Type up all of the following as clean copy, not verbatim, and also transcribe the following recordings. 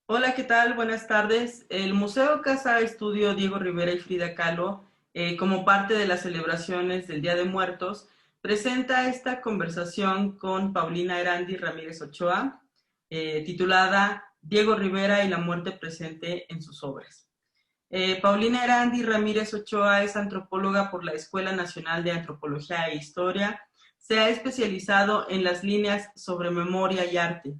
Hola, ¿qué tal? Buenas tardes. El Museo Casa Estudio Diego Rivera y Frida Kahlo, como parte de las celebraciones del Día de Muertos, presenta esta conversación con Paulina Erandi Ramírez Ochoa, titulada Diego Rivera y la muerte presente en sus obras. Paulina Erandi Ramírez Ochoa es antropóloga por la Escuela Nacional de Antropología e Historia. Se ha especializado en las líneas sobre memoria y arte.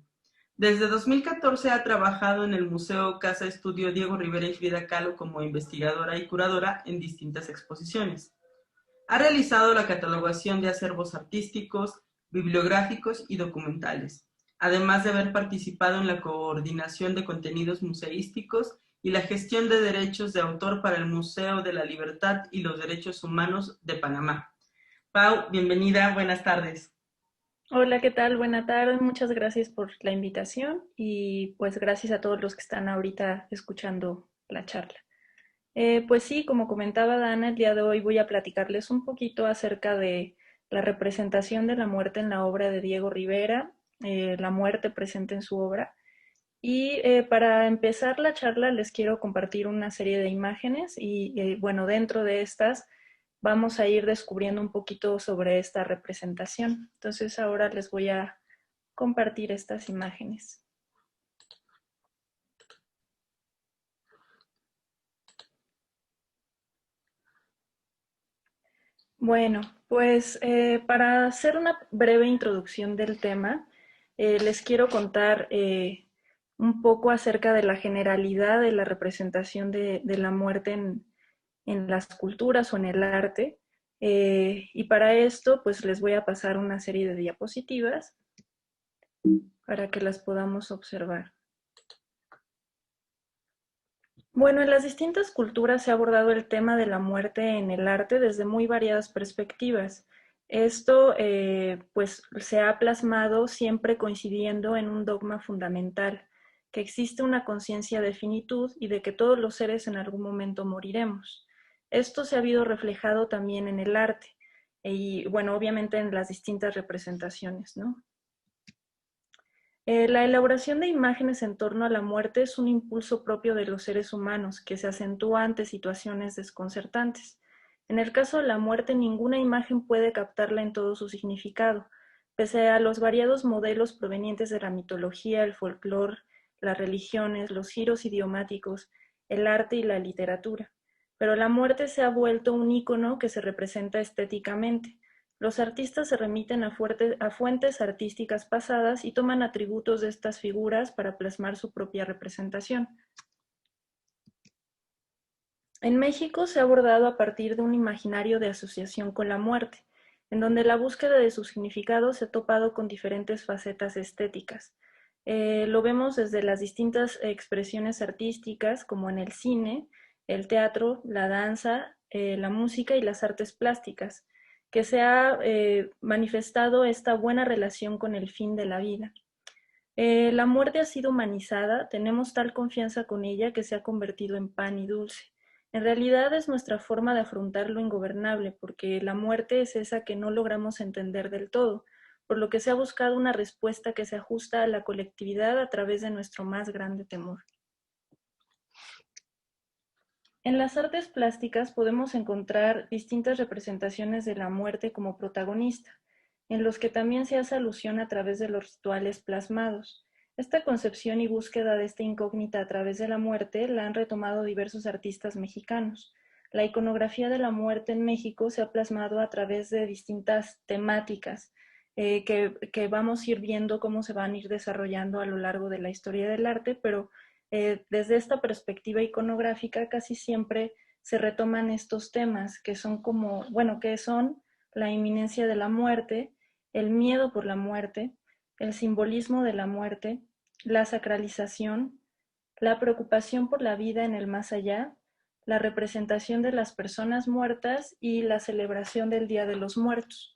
Desde 2014 ha trabajado en el Museo Casa Estudio Diego Rivera y Frida Kahlo como investigadora y curadora en distintas exposiciones. Ha realizado la catalogación de acervos artísticos, bibliográficos y documentales, además de haber participado en la coordinación de contenidos museísticos y la gestión de derechos de autor para el Museo de la Libertad y los Derechos Humanos de Panamá. Pau, bienvenida, buenas tardes. Hola, ¿qué tal? Buena tarde. Muchas gracias por la invitación y pues gracias a todos los que están ahorita escuchando la charla. Pues sí, como comentaba Dana, el día de hoy voy a platicarles un poquito acerca de la representación de la muerte en la obra de Diego Rivera, la muerte presente en su obra. Y para empezar la charla les quiero compartir una serie de imágenes y bueno, dentro de estas vamos a ir descubriendo un poquito sobre esta representación. Entonces ahora les voy a compartir estas imágenes. Bueno, pues para hacer una breve introducción del tema, les quiero contar un poco acerca de la generalidad de la representación de la muerte en las culturas o en el arte. Y para esto, pues les voy a pasar una serie de diapositivas para que las podamos observar. Bueno, en las distintas culturas se ha abordado el tema de la muerte en el arte desde muy variadas perspectivas. Esto, pues, se ha plasmado siempre coincidiendo en un dogma fundamental, que existe una conciencia de finitud y de que todos los seres en algún momento moriremos. Esto se ha habido reflejado también en el arte y, bueno, obviamente en las distintas representaciones, ¿no? La elaboración de imágenes en torno a la muerte es un impulso propio de los seres humanos que se acentúa ante situaciones desconcertantes. En el caso de la muerte, ninguna imagen puede captarla en todo su significado, pese a los variados modelos provenientes de la mitología, el folclore, las religiones, los giros idiomáticos, el arte y la literatura. Pero la muerte se ha vuelto un ícono que se representa estéticamente. Los artistas se remiten a fuentes artísticas pasadas y toman atributos de estas figuras para plasmar su propia representación. En México se ha abordado a partir de un imaginario de asociación con la muerte, en donde la búsqueda de su significado se ha topado con diferentes facetas estéticas. Lo vemos desde las distintas expresiones artísticas, como en el cine, el teatro, la danza, la música y las artes plásticas, que se ha manifestado esta buena relación con el fin de la vida. La muerte ha sido humanizada, tenemos tal confianza con ella que se ha convertido en pan y dulce. En realidad es nuestra forma de afrontar lo ingobernable, porque la muerte es esa que no logramos entender del todo, por lo que se ha buscado una respuesta que se ajusta a la colectividad a través de nuestro más grande temor. En las artes plásticas podemos encontrar distintas representaciones de la muerte como protagonista, en los que también se hace alusión a través de los rituales plasmados. Esta concepción y búsqueda de esta incógnita a través de la muerte la han retomado diversos artistas mexicanos. La iconografía de la muerte en México se ha plasmado a través de distintas temáticas que vamos a ir viendo cómo se van a ir desarrollando a lo largo de la historia del arte, pero desde esta perspectiva iconográfica casi siempre se retoman estos temas que son como, bueno, que son la inminencia de la muerte, el miedo por la muerte, el simbolismo de la muerte, la sacralización, la preocupación por la vida en el más allá, la representación de las personas muertas y la celebración del Día de los Muertos.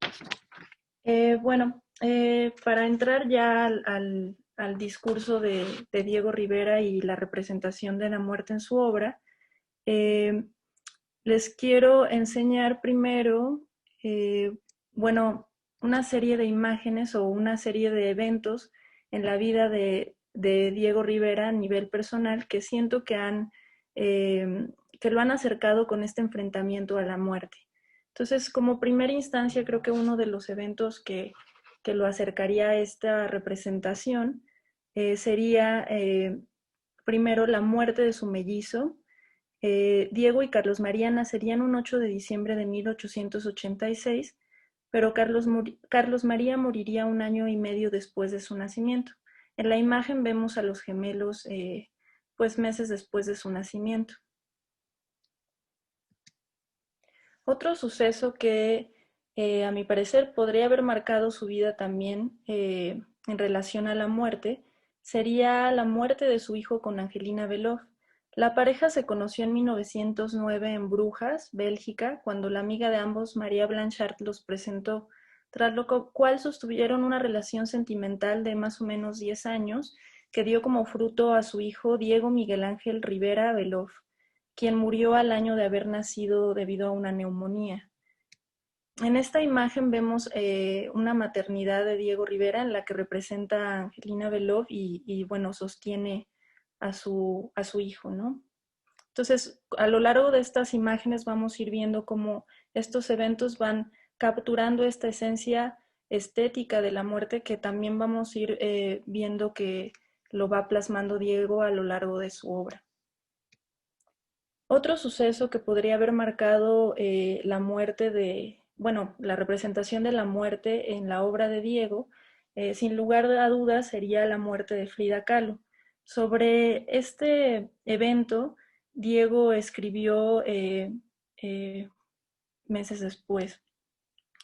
Para entrar ya al discurso de Diego Rivera y la representación de la muerte en su obra, eh, les quiero enseñar primero, eh, bueno, una serie de imágenes o una serie de eventos en la vida de Diego Rivera a nivel personal que siento que lo han acercado con este enfrentamiento a la muerte. Entonces, como primera instancia, creo que uno de los eventos que lo acercaría a esta representación sería primero la muerte de su mellizo. Diego y Carlos María nacerían un 8 de diciembre de 1886, pero Carlos María moriría un año y medio después de su nacimiento. En la imagen vemos a los gemelos pues meses después de su nacimiento. Otro suceso que a mi parecer podría haber marcado su vida también en relación a la muerte sería la muerte de su hijo con Angelina Beloff. La pareja se conoció en 1909 en Brujas, Bélgica, cuando la amiga de ambos, María Blanchard, los presentó, tras lo cual sostuvieron una relación sentimental de más o menos 10 años que dio como fruto a su hijo Diego Miguel Ángel Rivera Beloff, quien murió al año de haber nacido debido a una neumonía. En esta imagen vemos una maternidad de Diego Rivera en la que representa a Angelina Beloff y bueno, sostiene a su hijo, ¿no? Entonces, a lo largo de estas imágenes vamos a ir viendo cómo estos eventos van capturando esta esencia estética de la muerte que también vamos a ir viendo que lo va plasmando Diego a lo largo de su obra. Otro suceso que podría haber marcado la muerte bueno, la representación de la muerte en la obra de Diego, sin lugar a dudas, sería la muerte de Frida Kahlo. Sobre este evento, Diego escribió meses después.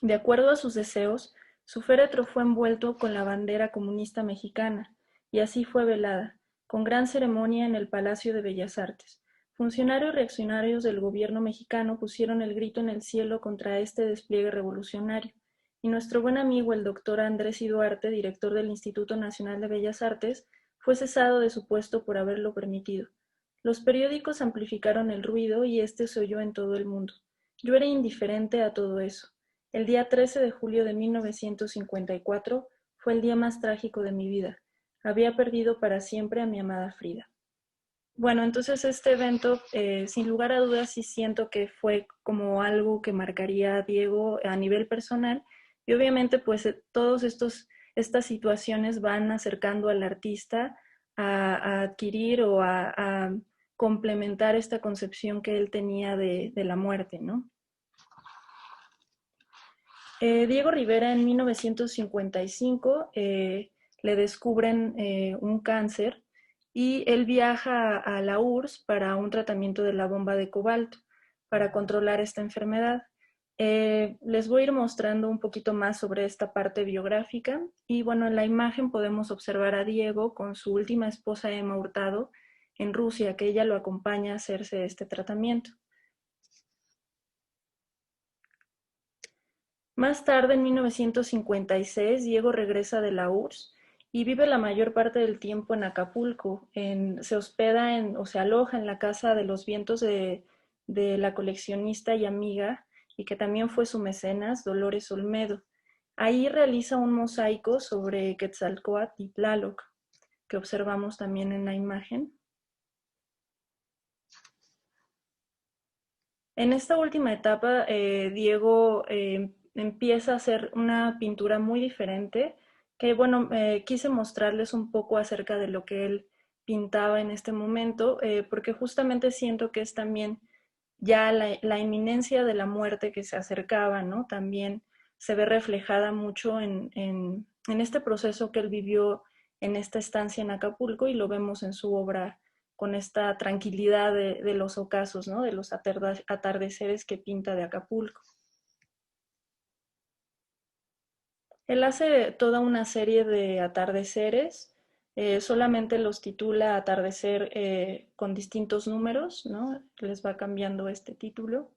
De acuerdo a sus deseos, su féretro fue envuelto con la bandera comunista mexicana y así fue velada, con gran ceremonia en el Palacio de Bellas Artes. Funcionarios reaccionarios del gobierno mexicano pusieron el grito en el cielo contra este despliegue revolucionario, y nuestro buen amigo el doctor Andrés I. Duarte, director del Instituto Nacional de Bellas Artes, fue cesado de su puesto por haberlo permitido. Los periódicos amplificaron el ruido y este se oyó en todo el mundo. Yo era indiferente a todo eso. El día 13 de julio de 1954 fue el día más trágico de mi vida. Había perdido para siempre a mi amada Frida. Bueno, entonces este evento, sin lugar a dudas, sí siento que fue como algo que marcaría a Diego a nivel personal y obviamente pues todos estas situaciones van acercando al artista a adquirir o a complementar esta concepción que él tenía de la muerte, ¿no? Diego Rivera en 1955 le descubren un cáncer y él viaja a la URSS para un tratamiento de la bomba de cobalto para controlar esta enfermedad. Les voy a ir mostrando un poquito más sobre esta parte biográfica y bueno, en la imagen podemos observar a Diego con su última esposa Emma Hurtado en Rusia, que ella lo acompaña a hacerse este tratamiento. Más tarde, en 1956, Diego regresa de la URSS y vive la mayor parte del tiempo en Acapulco. Se hospeda o se aloja en la casa de los vientos de la coleccionista y amiga, y que también fue su mecenas, Dolores Olmedo. Ahí realiza un mosaico sobre Quetzalcóatl y Tlaloc, que observamos también en la imagen. En esta última etapa, Diego empieza a hacer una pintura muy diferente, que bueno, quise mostrarles un poco acerca de lo que él pintaba en este momento, porque justamente siento que es también ya la inminencia de la muerte que se acercaba, ¿no? También se ve reflejada mucho en este proceso que él vivió en esta estancia en Acapulco y lo vemos en su obra con esta tranquilidad de los ocasos, ¿no? De los atardeceres que pinta de Acapulco. Él hace toda una serie de atardeceres, solamente los titula Atardecer con distintos números, ¿no? Les va cambiando este título.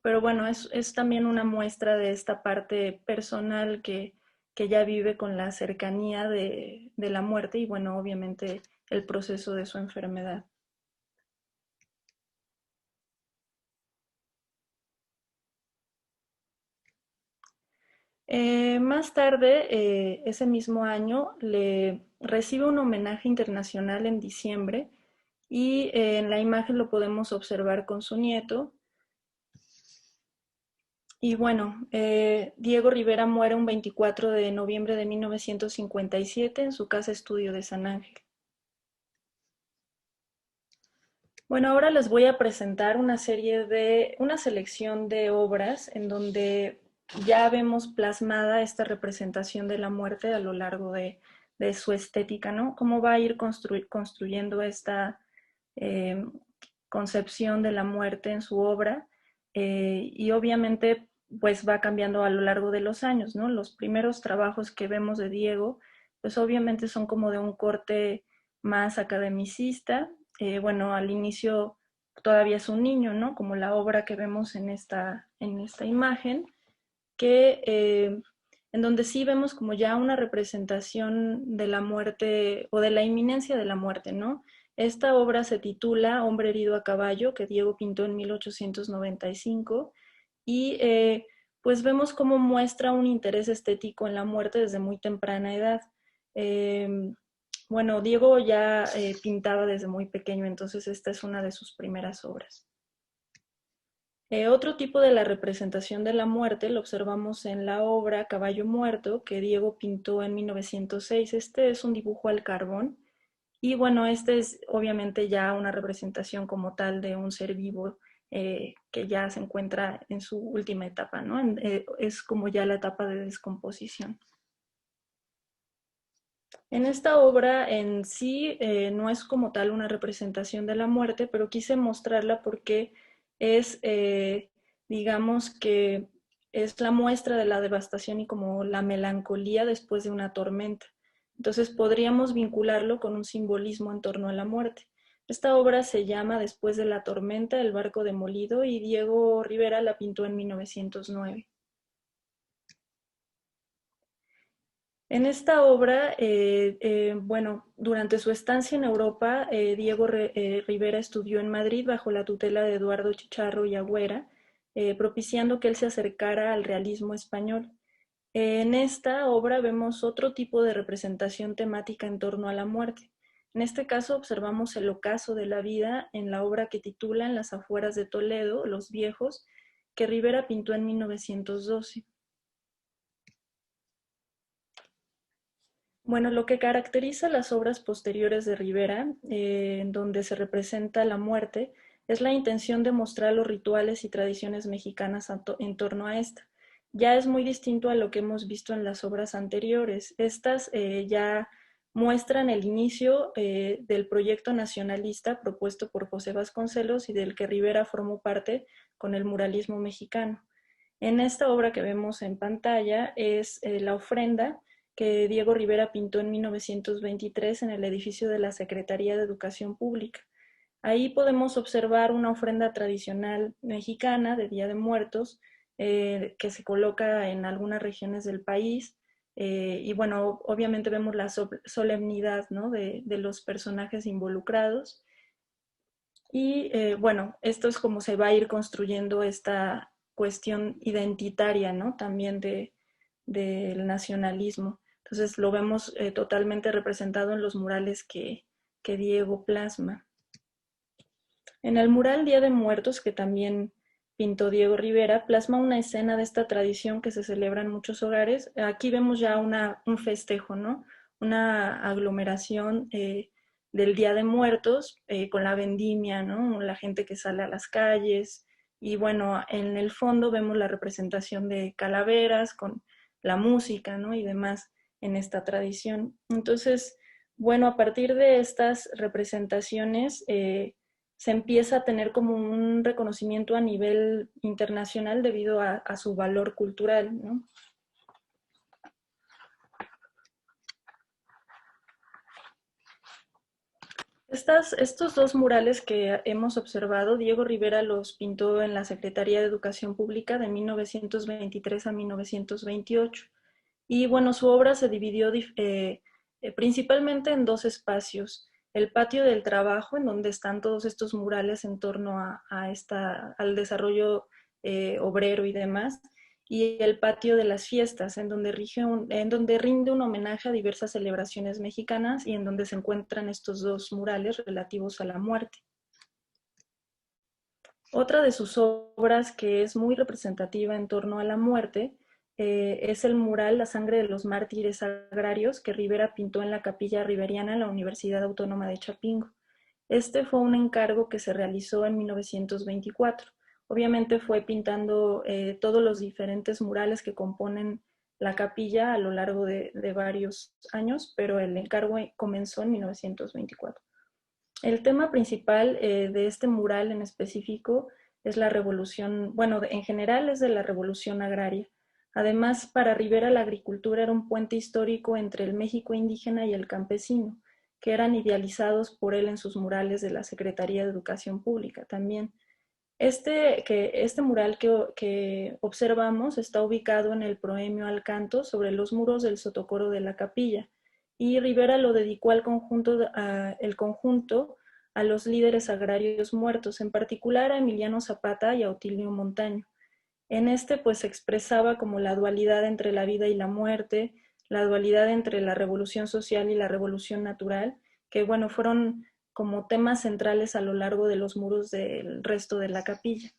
Pero bueno, es también una muestra de esta parte personal que ya vive con la cercanía de la muerte y bueno, obviamente el proceso de su enfermedad. Más tarde, ese mismo año, le recibe un homenaje internacional en diciembre y en la imagen lo podemos observar con su nieto. Y bueno, Diego Rivera muere un 24 de noviembre de 1957 en su casa estudio de San Ángel. Bueno, ahora les voy a presentar una selección de obras en donde ya vemos plasmada esta representación de la muerte a lo largo de su estética, ¿no? Cómo va a ir construyendo esta eh, concepción de la muerte en su obra y obviamente pues va cambiando a lo largo de los años, ¿no? Los primeros trabajos que vemos de Diego pues obviamente son como de un corte más academicista. Bueno, al inicio todavía es un niño, ¿no? Como la obra que vemos en esta imagen, que en donde sí vemos como ya una representación de la muerte o de la inminencia de la muerte, ¿no? Esta obra se titula Hombre herido a caballo, que Diego pintó en 1895, y pues vemos cómo muestra un interés estético en la muerte desde muy temprana edad. Eh, bueno, Diego ya pintaba desde muy pequeño, entonces esta es una de sus primeras obras. Otro tipo de la representación de la muerte lo observamos en la obra Caballo Muerto, que Diego pintó en 1906. Este es un dibujo al carbón y bueno, este es obviamente ya una representación como tal de un ser vivo que ya se encuentra en su última etapa, ¿no? Es como ya la etapa de descomposición. En esta obra en sí no es como tal una representación de la muerte, pero quise mostrarla porque es, digamos que es la muestra de la devastación y como la melancolía después de una tormenta. Entonces podríamos vincularlo con un simbolismo en torno a la muerte. Esta obra se llama Después de la tormenta, el barco demolido, y Diego Rivera la pintó en 1909. En esta obra, bueno, durante su estancia en Europa, Diego Rivera estudió en Madrid bajo la tutela de Eduardo Chicharro y Agüera, propiciando que él se acercara al realismo español. En esta obra vemos otro tipo de representación temática en torno a la muerte. En este caso observamos el ocaso de la vida en la obra que titula En las afueras de Toledo, Los Viejos, que Rivera pintó en 1912. Bueno, lo que caracteriza las obras posteriores de Rivera, en donde se representa la muerte, es la intención de mostrar los rituales y tradiciones mexicanas en torno a esta. Ya es muy distinto a lo que hemos visto en las obras anteriores. Estas ya muestran el inicio del proyecto nacionalista propuesto por José Vasconcelos y del que Rivera formó parte con el muralismo mexicano. En esta obra que vemos en pantalla es La ofrenda, que Diego Rivera pintó en 1923 en el edificio de la Secretaría de Educación Pública. Ahí podemos observar una ofrenda tradicional mexicana de Día de Muertos que se coloca en algunas regiones del país. Y bueno, obviamente vemos la solemnidad, ¿no? de los personajes involucrados. Y bueno, esto es como se va a ir construyendo esta cuestión identitaria, ¿no? También del nacionalismo. Entonces lo vemos totalmente representado en los murales que Diego plasma. En el mural Día de Muertos, que también pintó Diego Rivera, plasma una escena de esta tradición que se celebra en muchos hogares. Aquí vemos ya un festejo, ¿no? Una aglomeración del Día de Muertos con la vendimia, ¿no? La gente que sale a las calles. Y bueno, en el fondo vemos la representación de calaveras con la música, ¿no? Y demás en esta tradición. Entonces, bueno, a partir de estas representaciones, se empieza a tener como un reconocimiento a nivel internacional debido a su valor cultural, ¿no? Estos dos murales que hemos observado, Diego Rivera los pintó en la Secretaría de Educación Pública de 1923 a 1928. Y bueno, su obra se dividió principalmente en dos espacios. El patio del trabajo, en donde están todos estos murales en torno al desarrollo obrero y demás. y el patio de las fiestas, en donde rinde un homenaje a diversas celebraciones mexicanas y en donde se encuentran estos dos murales relativos a la muerte. Otra de sus obras que es muy representativa en torno a la muerte es el mural La sangre de los mártires agrarios que Rivera pintó en la capilla riveriana en la Universidad Autónoma de Chapingo. Este fue un encargo que se realizó en 1924. Obviamente fue pintando todos los diferentes murales que componen la capilla a lo largo de varios años, pero el encargo comenzó en 1924. El tema principal de este mural en específico es la revolución, bueno, en general es de la revolución agraria. Además, para Rivera la agricultura era un puente histórico entre el México indígena y el campesino, que eran idealizados por él en sus murales de la Secretaría de Educación Pública también. Este mural que observamos está ubicado en el Proemio al Canto sobre los muros del sotocoro de la capilla y Rivera lo dedicó al el conjunto a los líderes agrarios muertos, en particular a Emiliano Zapata y a Otilio Montaño. En este pues se expresaba como la dualidad entre la vida y la muerte, la dualidad entre la revolución social y la revolución natural, que bueno, fueron como temas centrales a lo largo de los muros del resto de la capilla.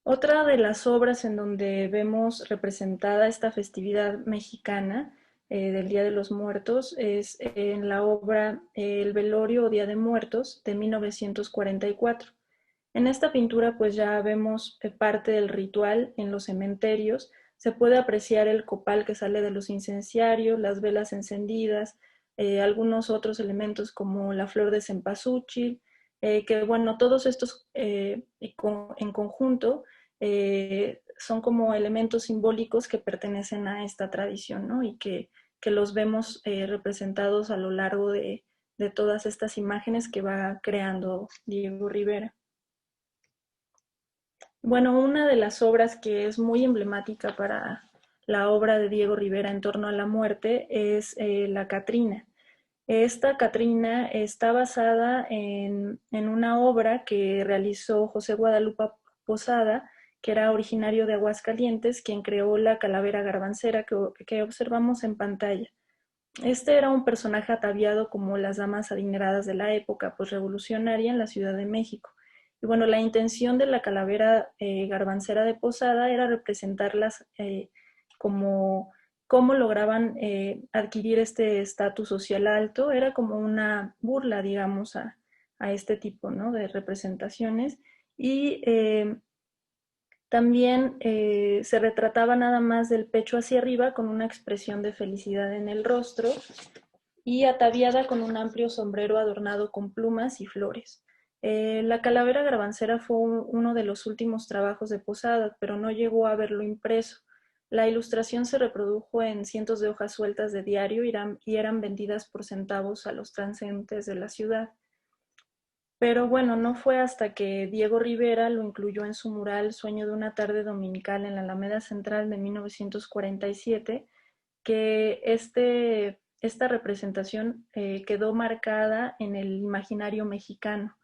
Otra de las obras en donde vemos representada esta festividad mexicana del Día de los Muertos es en la obra El Velorio o Día de Muertos de 1944. En esta pintura pues ya vemos parte del ritual en los cementerios, se puede apreciar el copal que sale de los incenciarios, las velas encendidas, algunos otros elementos como la flor de cempasúchil, que bueno, todos estos en conjunto son como elementos simbólicos que pertenecen a esta tradición, ¿no? Y que los vemos representados a lo largo de todas estas imágenes que va creando Diego Rivera. Bueno, una de las obras que es muy emblemática para la obra de Diego Rivera en torno a la muerte es La Catrina. Esta Catrina está basada en una obra que realizó José Guadalupe Posada, que era originario de Aguascalientes, quien creó la calavera garbancera que observamos en pantalla. Este era un personaje ataviado como las damas adineradas de la época, pues revolucionaria en la Ciudad de México. Y bueno, la intención de la calavera garbancera de Posada era representarlas como cómo lograban adquirir este estatus social alto. Era como una burla, digamos, a este tipo, ¿no?, de representaciones. Y también se retrataba nada más del pecho hacia arriba con una expresión de felicidad en el rostro y ataviada con un amplio sombrero adornado con plumas y flores. La calavera garbancera fue uno de los últimos trabajos de Posada, pero no llegó a verlo impreso. La ilustración se reprodujo en cientos de hojas sueltas de diario y eran vendidas por centavos a los transeúntes de la ciudad. Pero bueno, no fue hasta que Diego Rivera lo incluyó en su mural Sueño de una tarde dominical en la Alameda Central de 1947 que esta representación quedó marcada en el imaginario mexicano.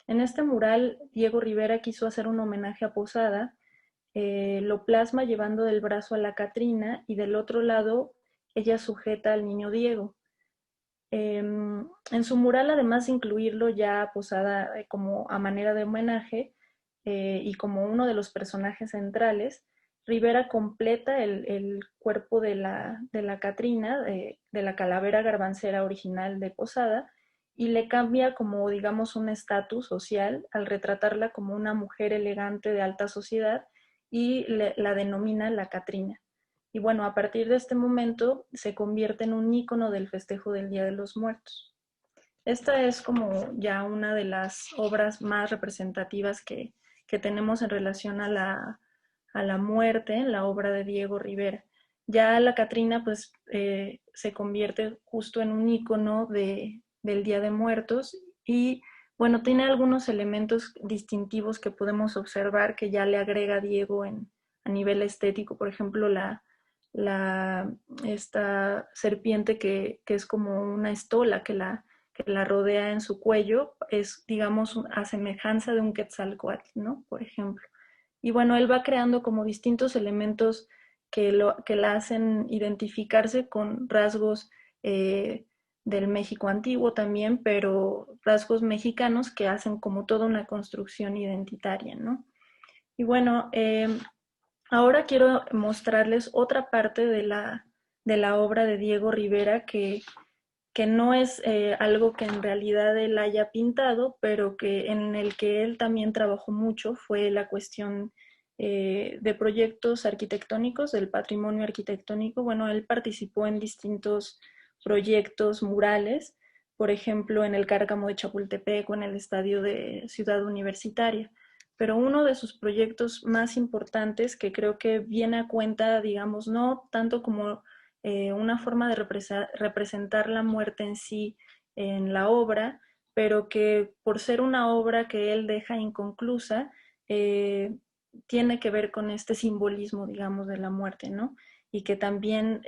En este mural, Diego Rivera quiso hacer un homenaje a Posada, lo plasma llevando del brazo a la Catrina y del otro lado ella sujeta al niño Diego. En su mural, además de incluirlo ya Posada como a manera de homenaje y como uno de los personajes centrales, Rivera completa el cuerpo de la Catrina, de la calavera garbancera original de Posada, y le cambia como, digamos, un estatus social al retratarla como una mujer elegante de alta sociedad y la denomina la Catrina. Y bueno, a partir de este momento se convierte en un ícono del festejo del Día de los Muertos. Esta es como ya una de las obras más representativas que tenemos en relación a la muerte en la obra de Diego Rivera. Ya la Catrina pues se convierte justo en un ícono del Día de Muertos y bueno, tiene algunos elementos distintivos que podemos observar que ya le agrega Diego a nivel estético, por ejemplo esta serpiente que es como una estola que la rodea en su cuello es, digamos, a semejanza de un quetzalcóatl, ¿no? Por ejemplo. Y bueno, él va creando como distintos elementos que la hacen identificarse con rasgos del México antiguo también, pero rasgos mexicanos que hacen como toda una construcción identitaria, ¿no? Y bueno, ahora quiero mostrarles otra parte de la obra de Diego Rivera que no es algo que en realidad él haya pintado, pero que en el que él también trabajó mucho, fue la cuestión de proyectos arquitectónicos, del patrimonio arquitectónico. Bueno, él participó en distintos proyectos murales, por ejemplo, en el Cárcamo de Chapultepec o en el Estadio de Ciudad Universitaria. Pero uno de sus proyectos más importantes, que creo que viene a cuenta, digamos, no tanto como una forma de representar la muerte en sí en la obra, pero que por ser una obra que él deja inconclusa, tiene que ver con este simbolismo, digamos, de la muerte, ¿no? Y que también,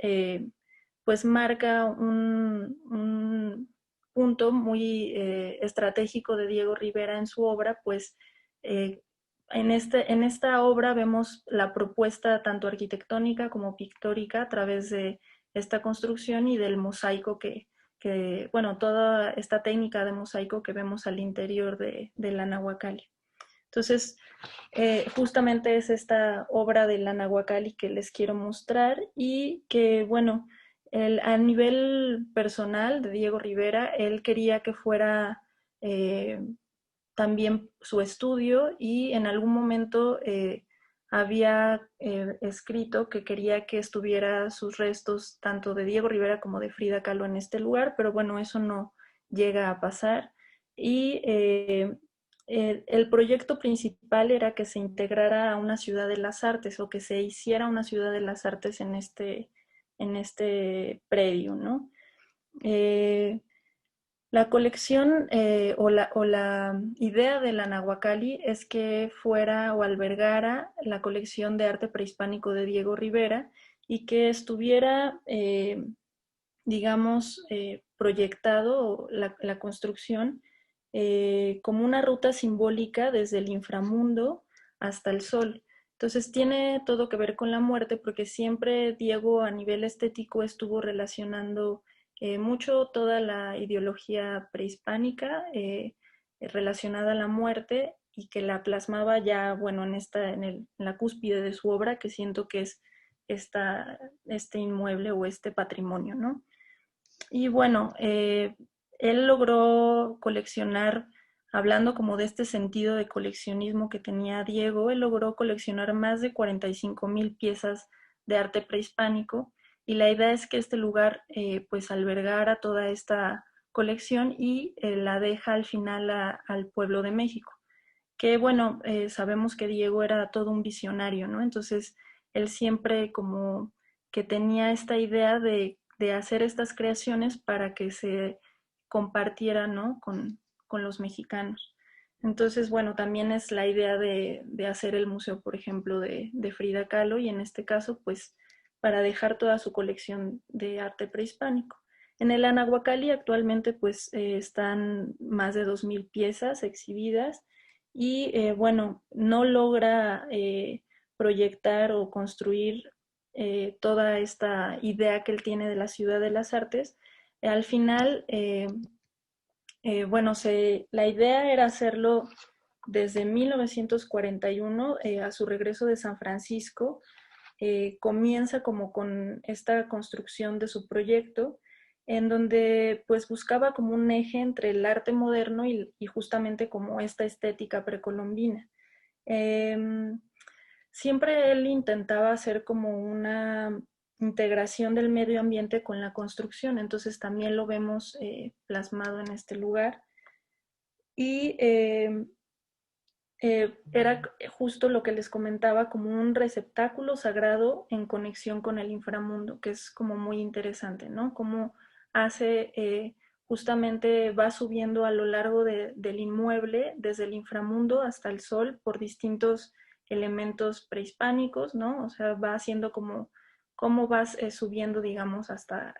pues, marca un punto muy estratégico de Diego Rivera en su obra, pues, en esta obra vemos la propuesta tanto arquitectónica como pictórica a través de esta construcción y del mosaico bueno, toda esta técnica de mosaico que vemos al interior de la Nahuacalli. Entonces, justamente es esta obra de la Nahuacalli que les quiero mostrar y que, bueno, a nivel personal de Diego Rivera, él quería que fuera también su estudio y en algún momento había escrito que quería que estuviera sus restos tanto de Diego Rivera como de Frida Kahlo en este lugar, pero bueno, eso no llega a pasar. Y el proyecto principal era que se integrara a una ciudad de las artes o que se hiciera una ciudad de las artes en este predio, ¿no? Eh, la colección o la idea de la Nahuacalli es que fuera o albergara la colección de arte prehispánico de Diego Rivera y que estuviera, digamos, proyectado la construcción como una ruta simbólica desde el inframundo hasta el sol. Entonces tiene todo que ver con la muerte porque siempre Diego a nivel estético estuvo relacionando mucho toda la ideología prehispánica relacionada a la muerte y que la plasmaba ya, bueno, en la cúspide de su obra, que siento que es este inmueble o este patrimonio, ¿no? Y bueno, él logró coleccionar, hablando como de este sentido de coleccionismo que tenía Diego, él logró coleccionar más de 45,000 piezas de arte prehispánico y la idea es que este lugar pues albergara toda esta colección y la deja al final al pueblo de México. Que bueno, sabemos que Diego era todo un visionario, ¿no? Entonces, él siempre como que tenía esta idea de hacer estas creaciones para que se compartieran, ¿no? Con los mexicanos. Entonces, bueno, también es la idea de hacer el museo, por ejemplo, de Frida Kahlo y en este caso, pues, para dejar toda su colección de arte prehispánico. En el Anahuacalli actualmente, pues, están más de 2,000 piezas exhibidas y bueno, no logra proyectar o construir toda esta idea que él tiene de la ciudad de las artes. Al final, bueno, la idea era hacerlo desde 1941, a su regreso de San Francisco, comienza como con esta construcción de su proyecto, en donde pues buscaba como un eje entre el arte moderno y justamente como esta estética precolombina. Siempre él intentaba hacer como una integración del medio ambiente con la construcción, entonces también lo vemos plasmado en este lugar. Y era justo lo que les comentaba, como un receptáculo sagrado en conexión con el inframundo, que es como muy interesante, ¿no? Cómo hace, justamente va subiendo a lo largo del inmueble, desde el inframundo hasta el sol, por distintos elementos prehispánicos, ¿no? O sea, va haciendo como cómo vas subiendo, digamos, hasta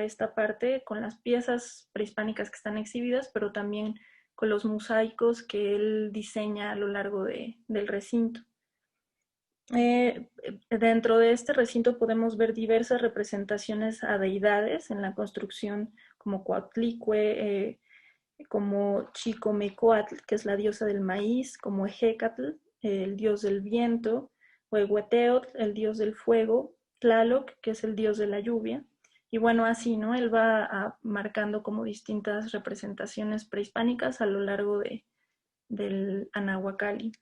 esta parte con las piezas prehispánicas que están exhibidas, pero también con los mosaicos que él diseña a lo largo del recinto. Dentro de este recinto podemos ver diversas representaciones a deidades en la construcción, como Coatlicue, como Chicomecoatl, que es la diosa del maíz, como Ejecatl, el dios del viento, Huehueteotl, el dios del fuego, Tlaloc, que es el dios de la lluvia. Y bueno, así, ¿no? Él va marcando como distintas representaciones prehispánicas a lo largo del Anahuacalli.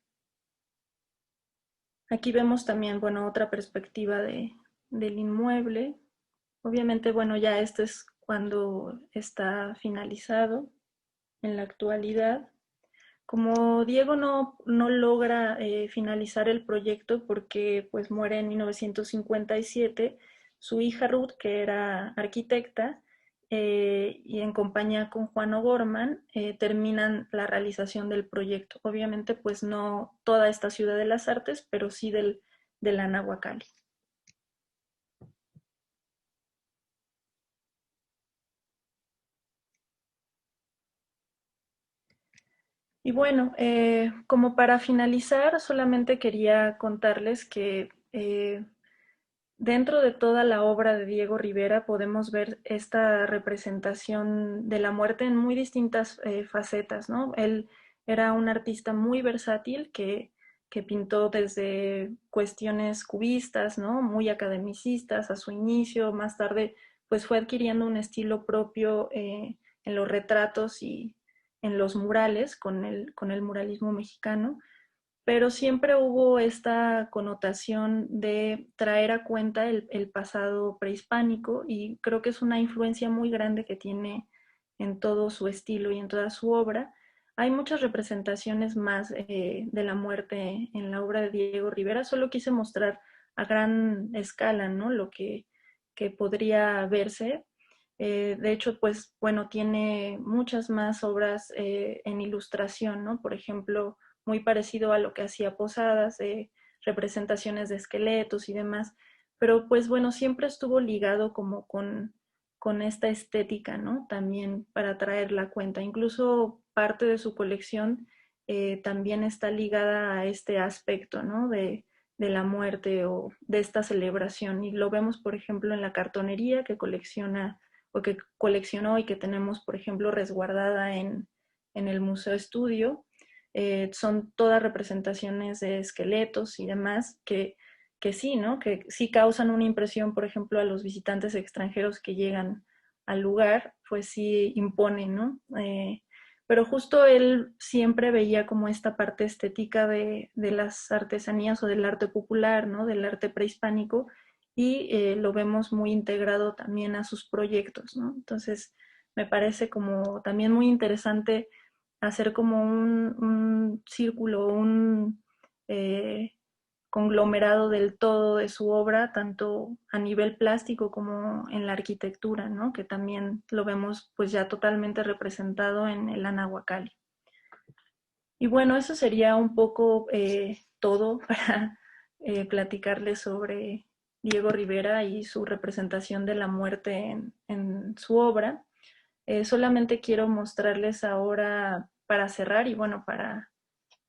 Aquí vemos también, bueno, otra perspectiva del inmueble. Obviamente, bueno, ya este es cuando está finalizado en la actualidad. Como Diego no logra finalizar el proyecto porque pues muere en 1957, su hija Ruth, que era arquitecta, y en compañía con Juan O'Gorman, terminan la realización del proyecto. Obviamente pues no toda esta ciudad de las artes, pero sí del Anahuacalli. Y bueno, como para finalizar, solamente quería contarles que dentro de toda la obra de Diego Rivera podemos ver esta representación de la muerte en muy distintas facetas, ¿no? Él era un artista muy versátil que pintó desde cuestiones cubistas, ¿no? Muy academicistas a su inicio, más tarde pues fue adquiriendo un estilo propio en los retratos y en los murales con el muralismo mexicano, pero siempre hubo esta connotación de traer a cuenta el pasado prehispánico, y creo que es una influencia muy grande que tiene en todo su estilo y en toda su obra. Hay muchas representaciones más de la muerte en la obra de Diego Rivera. Solo quise mostrar a gran escala, ¿no? Lo que podría verse. De hecho, pues bueno, tiene muchas más obras en ilustración, ¿no? Por ejemplo, muy parecido a lo que hacía Posadas, representaciones de esqueletos y demás, pero pues bueno, siempre estuvo ligado como con esta estética, ¿no? También para traer la cuenta. Incluso parte de su colección también está ligada a este aspecto, ¿no? De la muerte o de esta celebración. Y lo vemos, por ejemplo, en la cartonería que colecciona o que coleccionó y que tenemos, por ejemplo, resguardada en el Museo Estudio. Son todas representaciones de esqueletos y demás que sí, ¿no? Que sí causan una impresión, por ejemplo, a los visitantes extranjeros que llegan al lugar, pues sí imponen, ¿no? Pero justo él siempre veía como esta parte estética de las artesanías o del arte popular, ¿no? Del arte prehispánico, y lo vemos muy integrado también a sus proyectos, ¿no? Entonces, me parece como también muy interesante hacer como un círculo, un conglomerado del todo de su obra, tanto a nivel plástico como en la arquitectura, ¿no? Que también lo vemos pues ya totalmente representado en el Anahuacalli. Y bueno, eso sería un poco todo para platicarles sobre Diego Rivera y su representación de la muerte en su obra. Solamente quiero mostrarles ahora, para cerrar y bueno, para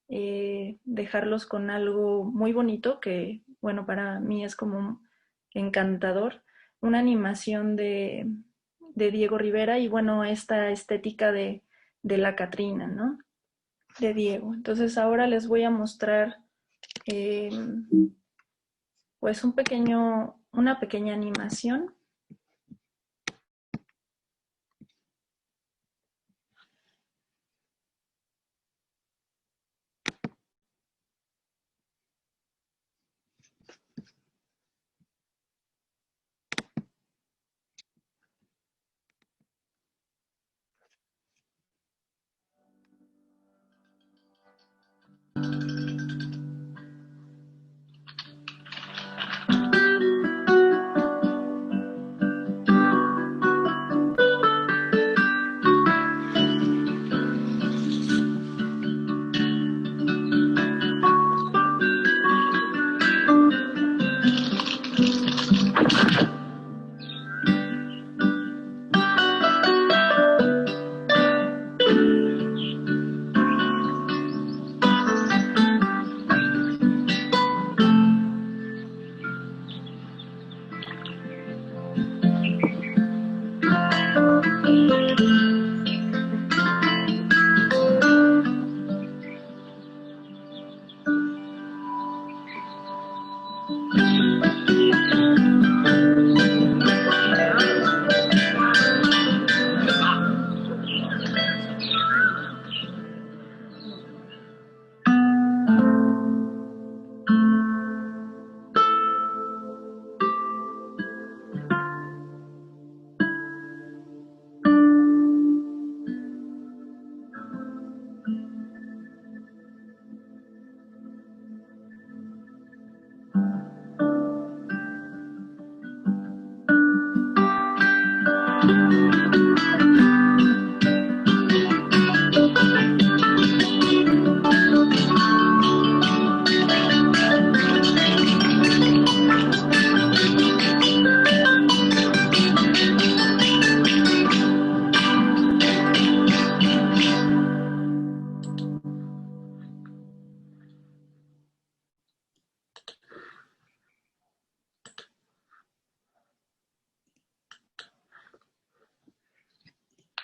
dejarlos con algo muy bonito que, bueno, para mí es como encantador, una animación de Diego Rivera y bueno, esta estética de la Catrina, ¿no? De Diego. Entonces ahora les voy a mostrar eh, pues una pequeña animación.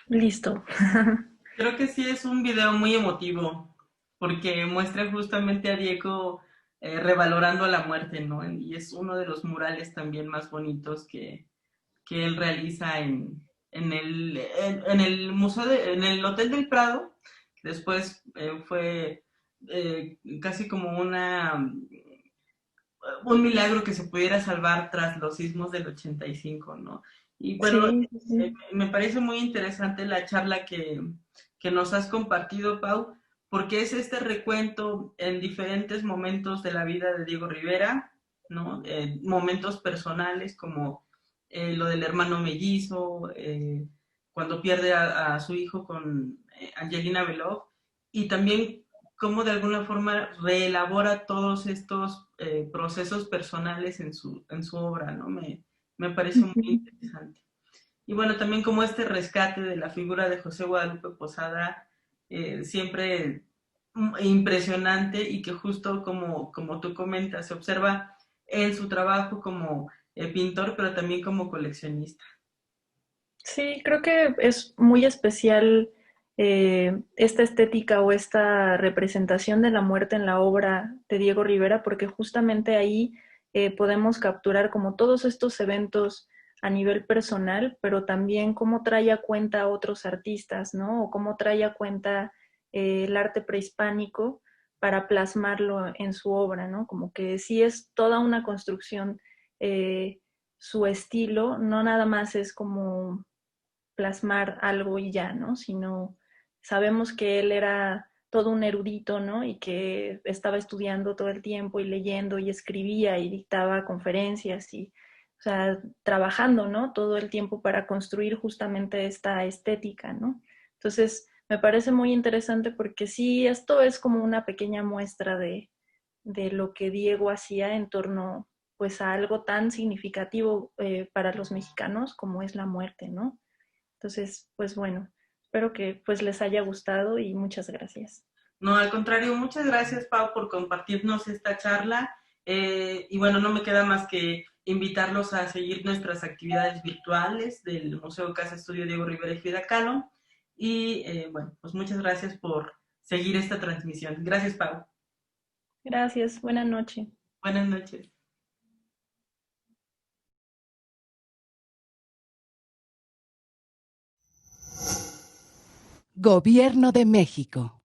Listo. Creo que sí es un video muy emotivo, porque muestra justamente a Diego revalorando la muerte, ¿no? Y es uno de los murales también más bonitos que él realiza en el museo en el Hotel del Prado, que después fue casi como un milagro que se pudiera salvar tras los sismos del 85, ¿no? Y bueno, Sí, sí, sí. me parece muy interesante la charla que nos has compartido, Pau, porque es este recuento en diferentes momentos de la vida de Diego Rivera, ¿no? Momentos personales como lo del hermano mellizo, cuando pierde a su hijo con Angelina Belov, y también cómo de alguna forma reelabora todos estos procesos personales en su obra, ¿no? Me parece muy Ujú. interesante. Y bueno, también como este rescate de la figura de José Guadalupe Posada, siempre impresionante y que justo como tú comentas, se observa en su trabajo como pintor, pero también como coleccionista. Sí, creo que es muy especial esta estética o esta representación de la muerte en la obra de Diego Rivera, porque justamente ahí podemos capturar como todos estos eventos a nivel personal, pero también cómo trae a cuenta a otros artistas, ¿no? O cómo trae a cuenta el arte prehispánico para plasmarlo en su obra, ¿no? Como que sí es toda una construcción, su estilo, no nada más es como plasmar algo y ya, ¿no? Sino sabemos que él era todo un erudito, ¿no? Y que estaba estudiando todo el tiempo y leyendo y escribía y dictaba conferencias y, o sea, trabajando, ¿no? Todo el tiempo para construir justamente esta estética, ¿no? Entonces, me parece muy interesante porque sí, esto es como una pequeña muestra de lo que Diego hacía en torno pues a algo tan significativo para los mexicanos como es la muerte, ¿no? Entonces, pues bueno, espero que pues les haya gustado y muchas gracias. No, al contrario, muchas gracias, Pau, por compartirnos esta charla. Y bueno, no me queda más que invitarlos a seguir nuestras actividades virtuales del Museo Casa Estudio Diego Rivera y Frida Kahlo. Y bueno, pues muchas gracias por seguir esta transmisión. Gracias, Pau. Gracias, buena noche. Buenas noches. Gobierno de México.